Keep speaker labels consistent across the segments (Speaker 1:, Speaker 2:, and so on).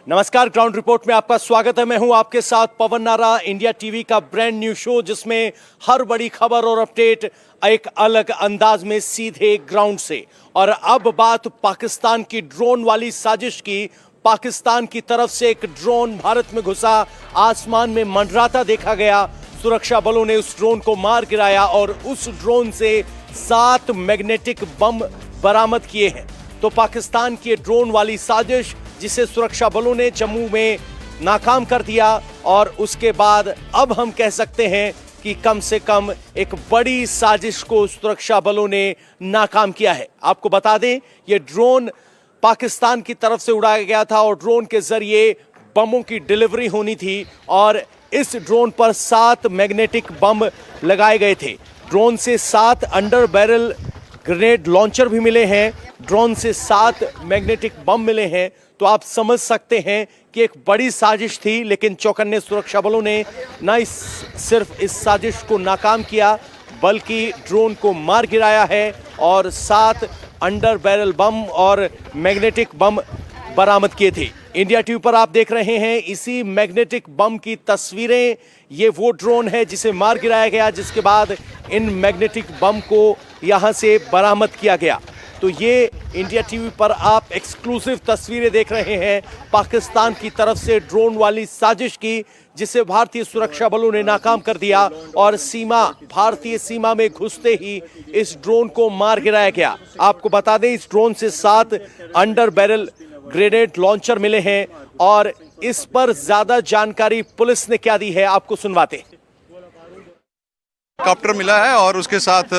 Speaker 1: नमस्कार, ground report में आपका स्वागत है। मैं हूं आपके साथ पवन नारा, इंडिया टीवी का ब्रांड न्यू शो जिसमें हर बड़ी खबर और अपडेट एक अलग अंदाज में सीधे ग्राउंड से। और अब बात पाकिस्तान की ड्रोन वाली साजिश की। पाकिस्तान की तरफ से एक ड्रोन भारत में घुसा, आसमान में मंडराता देखा गया। सुरक्षा बलों ने उस ड्रोन को मार गिराया और उस ड्रोन से 7 मैग्नेटिक बम बरामद किए हैं। तो पाकिस्तान की ड्रोन वाली साजिश जिसे सुरक्षा बलों ने जम्मू में नाकाम कर दिया, और उसके बाद अब हम कह सकते हैं कि कम से कम एक बड़ी साजिश को सुरक्षा बलों ने नाकाम किया है। आपको बता दें, यह ड्रोन पाकिस्तान की तरफ से उड़ाया गया था और ड्रोन के जरिए बमों की डिलीवरी होनी थी, और इस ड्रोन पर 7 मैग्नेटिक बम लगाए गए थे। ड्रोन से 7 अंडर बैरल ग्रेनेड लॉन्चर भी मिले हैं, ड्रोन से 7 मैग्नेटिक बम मिले हैं। तो आप समझ सकते हैं कि एक बड़ी साजिश थी, लेकिन चौकन्ने सुरक्षा बलों ने न सिर्फ इस साजिश को नाकाम किया बल्कि ड्रोन को मार गिराया है और 7 अंडर बैरल बम और मैग्नेटिक बम बरामद किए थे। इंडिया टीवी पर आप देख रहे हैं इसी मैग्नेटिक बम की तस्वीरें। ये वो ड्रोन है जिसे मार गिराया गया, जिसके बाद इन मैग्नेटिक बम को यहां से बरामद किया गया। तो ये इंडिया टीवी पर आप एक्सक्लूसिव तस्वीरें देख रहे हैं पाकिस्तान की तरफ से ड्रोन वाली साजिश की, जिसे भारतीय सुरक्षा बलों ने नाकाम कर दिया और भारतीय सीमा में घुसते ही इस ड्रोन को मार गिराया गया। आपको बता दें, इस ड्रोन से 7 अंडर बैरल ग्रेनेड लॉन्चर मिले हैं और इस पर ज्यादा जानकारी पुलिस ने क्या दी है आपको सुनवाते हैं।
Speaker 2: हेलीकॉप्टर मिला है और उसके साथ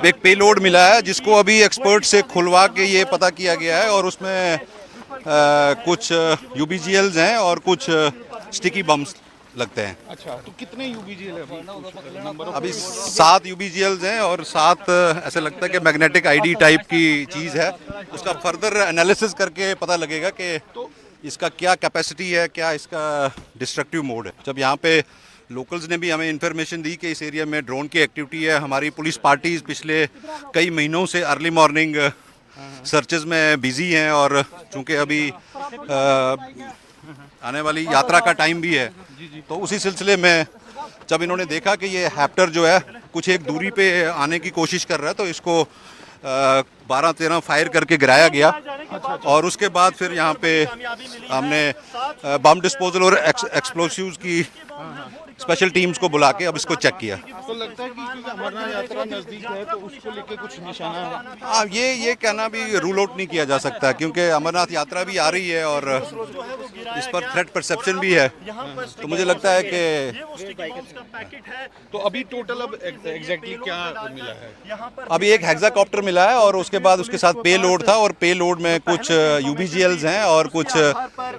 Speaker 2: एक पेलोड मिला है, जिसको अभी एक्सपर्ट से खुलवा के ये पता किया गया है, और उसमें कुछ यूबीजीएल्स हैं और कुछ स्टिकी बम्स लगते हैं।
Speaker 3: अच्छा, तो कितने यूबीजीएल है
Speaker 2: अभी 7 यूबीजीएल्स हैं और 7 ऐसे लगता है कि मैग्नेटिक आईडी टाइप की चीज़ है। उसका फर्दर एनालिसिस करके पता लगेगा कि इसका क्या कैपेसिटी है, क्या इसका डिस्ट्रक्टिव मोड है। जब यहाँ पे लोकल्स ने भी हमें इन्फॉर्मेशन दी कि इस एरिया में ड्रोन की एक्टिविटी है, हमारी पुलिस पार्टीज पिछले कई महीनों से अर्ली मॉर्निंग सर्चेज में बिजी हैं, और चूंकि अभी आने वाली यात्रा का टाइम भी है, तो उसी सिलसिले में जब इन्होंने देखा कि ये हैप्टर जो है कुछ एक दूरी पे आने की कोशिश कर रहा है, तो इसको 12-13 फायर करके गिराया गया। और उसके बाद फिर यहाँ पे हमने बम डिस्पोजल और एक्सप्लोसिव्स की स्पेशल टीम्स को बुला के अब इसको चेक किया।
Speaker 3: तो लगता है कि क्योंकि अमरनाथ यात्रा नजदीक है तो उसको लेके कुछ निशाना है।
Speaker 2: हाँ, ये कहना भी रूल आउट नहीं किया जा सकता, क्योंकि अमरनाथ यात्रा भी आ रही है और इस पर थ्रेट परसेप्शन भी है। तो मुझे लगता है कि
Speaker 3: तो अभी टोटल अब एग्जैक्टली क्या मिला है?
Speaker 2: अभी एक हेक्साकॉप्टर मिला है और उसके बाद उसके साथ पे लोड था, और पे लोड में कुछ यूबीजीएल्स हैं और कुछ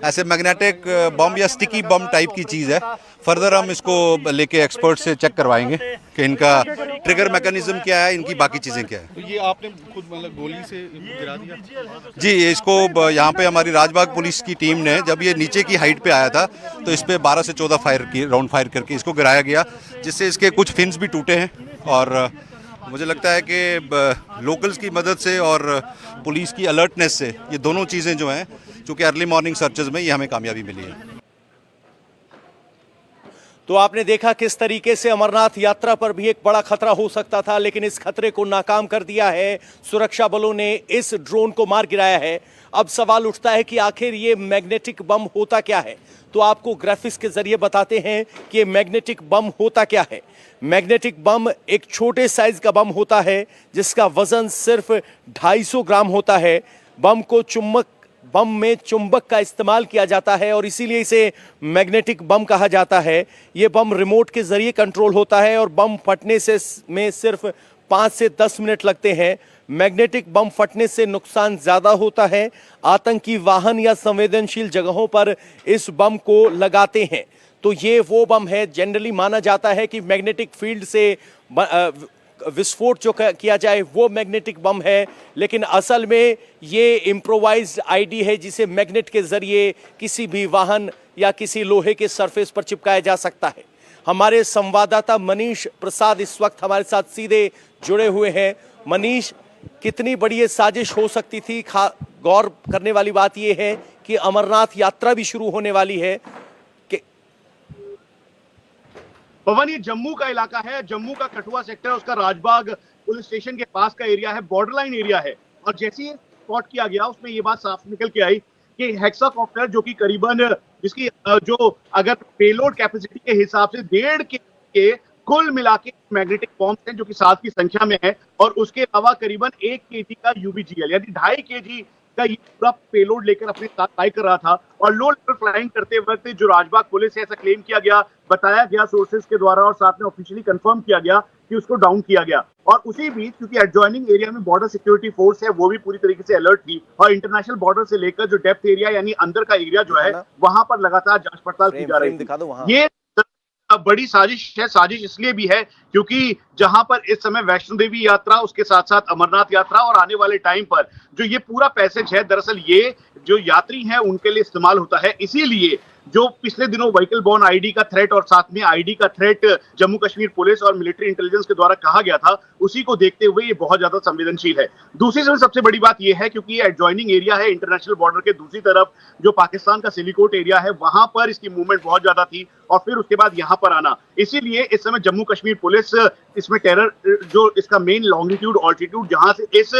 Speaker 2: ऐसे मैग्नेटिक बम या स्टिकी बम टाइप की चीज़ है। फर्दर हम इसको लेके एक्सपर्ट से चेक करवाएंगे कि इनका ट्रिगर मैकेनिज्म क्या है, इनकी बाकी चीज़ें क्या है।
Speaker 3: तो ये आपने खुद मतलब गोली से गिरा दिया?
Speaker 2: जी, इसको यहाँ पे हमारी राजबाग पुलिस की टीम ने, जब ये नीचे की हाइट पे आया था, तो इस पे 12 से 14 राउंड फायर करके इसको गिराया गया, जिससे इसके कुछ फिन्स भी टूटे हैं। और मुझे लगता है कि लोकल्स की मदद से और पुलिस की अलर्टनेस से ये दोनों चीज़ें जो हैं, चूँकि अर्ली मॉर्निंग सर्चेज में ये हमें कामयाबी मिली है।
Speaker 1: तो आपने देखा किस तरीके से अमरनाथ यात्रा पर भी एक बड़ा खतरा हो सकता था, लेकिन इस खतरे को नाकाम कर दिया है सुरक्षा बलों ने, इस ड्रोन को मार गिराया है। अब सवाल उठता है कि आखिर ये मैग्नेटिक बम होता क्या है। तो आपको ग्राफिक्स के जरिए बताते हैं कि मैग्नेटिक बम होता क्या है। मैग्नेटिक बम एक छोटे साइज का बम होता है जिसका वजन सिर्फ 250 ग्राम होता है। बम में चुंबक का इस्तेमाल किया जाता है और इसीलिए इसे मैग्नेटिक बम कहा जाता है। यह बम रिमोट के जरिए कंट्रोल होता है और बम फटने में सिर्फ 5 से 10 मिनट लगते हैं। मैग्नेटिक बम फटने से नुकसान ज्यादा होता है। आतंकी वाहन या संवेदनशील जगहों पर इस बम को लगाते हैं। तो ये वो बम है, जनरली माना जाता है कि मैग्नेटिक फील्ड से विस्फोट जो किया जाए वो मैग्नेटिक बम है, लेकिन असल में ये इम्प्रोवाइज्ड आईडी है जिसे मैग्नेट के जरिए किसी भी वाहन या किसी लोहे के सरफेस पर चिपकाया जा सकता है। हमारे संवाददाता मनीष प्रसाद इस वक्त हमारे साथ सीधे जुड़े हुए हैं। मनीष, कितनी बड़ी ये साजिश हो सकती थी? गौर करने वाली बात यह है कि अमरनाथ यात्रा भी शुरू होने वाली है। कि
Speaker 3: पवन, ये जम्मू का इलाका है, जम्मू का कठुआ सेक्टर, उसका राजबाग पुलिस स्टेशन के पास का एरिया है, बॉर्डर लाइन एरिया है। और जैसे ही स्पॉट किया गया उसमें ये बात साफ निकल के आई कि हेक्साकॉप्टर जो कि करीबन जिसकी जो अगर पेलोड कैपेसिटी के हिसाब से 1.5 के कुल मिला के मैग्नेटिक बॉम्ब हैं जो कि 7 की संख्या में है, और उसके अलावा करीबन 1 kg का यूबीजीएल यानी 2.5 kg का ये पूरा पेलोड लेकर अपने साथ फ्लाई कर रहा था। और लो लेवल फ्लाइंग करते वक्त जो राजबाग पुलिस है, ऐसा क्लेम किया गया, बताया गया सोर्सेज के द्वारा, और साथ में ऑफिशियली कंफर्म किया गया कि उसको डाउन किया गया। और उसी बीच क्योंकि एडजॉइनिंग एरिया में बॉर्डर सिक्योरिटी फोर्स है वो भी पूरी तरीके से अलर्ट थी, और इंटरनेशनल बॉर्डर से लेकर जो डेप्थ एरिया यानी अंदर का एरिया जो है वहां पर लगातार जांच पड़ताल की जा रही थी। ये बड़ी साजिश है। साजिश इसलिए भी है क्योंकि जहां पर इस समय वैष्णो देवी यात्रा, उसके साथ साथ अमरनाथ यात्रा और आने वाले टाइम पर जो ये पूरा पैसेज है, दरअसल ये जो यात्री हैं उनके लिए इस्तेमाल होता है। इसीलिए जो पिछले दिनों व्हीकल बोर्न आईडी का थ्रेट और साथ में आईडी का थ्रेट जम्मू कश्मीर पुलिस और मिलिट्री इंटेलिजेंस के द्वारा कहा गया था, उसी को देखते हुए ये बहुत ज्यादा संवेदनशील है। दूसरी सबसे बड़ी बात यह है क्योंकि ये एडजॉइनिंग एरिया है इंटरनेशनल बॉर्डर के दूसरी तरफ, जो पाकिस्तान का सिलिकोट एरिया है, वहां पर इसकी मूवमेंट बहुत ज्यादा थी, और फिर उसके बाद यहां पर आना। इसीलिए इस समय जम्मू कश्मीर पुलिस इसमें टेरर जो इसका मेन लॉन्गिट्यूड ऑल्टीट्यूड जहां से इस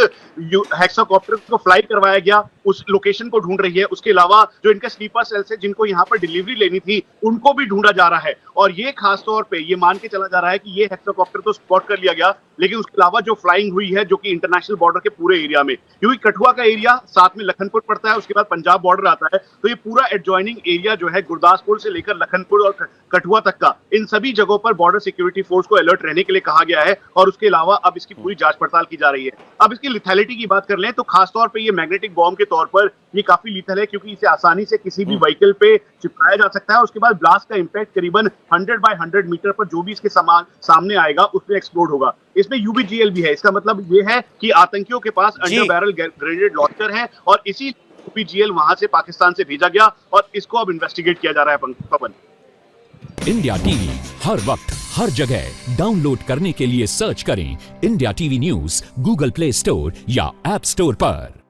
Speaker 3: हेक्साकॉप्टर को फ्लाई करवाया गया उस लोकेशन को ढूंढ रही है। उसके अलावा जो इनके स्लीपर सेल्स है जिनको यहाँ पर डिलीवरी लेनी थी उनको भी ढूंढा जा रहा है। और ये खास तौर पे ये मान के चला जा रहा है कि ये हेक्साकॉप्टर तो स्पॉट कर लिया गया, लेकिन उसके अलावा जो फ्लाइंग हुई है जो कि इंटरनेशनल बॉर्डर के पूरे एरिया में, क्योंकि कठुआ का एरिया साथ में लखनपुर पड़ता है, उसके बाद पंजाब बॉर्डर आता है, तो ये पूरा एडजॉइनिंग एरिया जो है गुरदासपुर से लेकर लखनपुर और कठुआ तक का, इन सभी जगहों पर बॉर्डर सिक्योरिटी फोर्स को अलर्ट रहने के लिए कहा गया है। और उसके अलावा अब इसकी पूरी जांच पड़ताल की जा रही है। अब इसकी लिथैलिटी की बात कर लें तो खासतौर पर ये मैग्नेटिक बॉम्ब के तौर पर ये काफी लिथल है, क्योंकि इसे आसानी से किसी भी व्हीकल पे चिपकाया जा सकता है। उसके बाद ब्लास्ट का इंपैक्ट करीबन 100 बाय 100 मीटर पर जो भी इसके सामने आएगा उसमें एक्सप्लोड होगा। इसमें यूबीजीएल भी है। इसका मतलब ये है कि आतंकियों के पास अंडर बैरल ग्रेनेड लॉन्चर है, और इसी यूबीजीएल वहां से पाकिस्तान से भेजा गया, और इसको अब इन्वेस्टिगेट किया जा रहा है। पवन,
Speaker 4: इंडिया टीवी हर वक्त हर जगह डाउनलोड करने के लिए सर्च करें India TV news Google play store या ऐप स्टोर पर।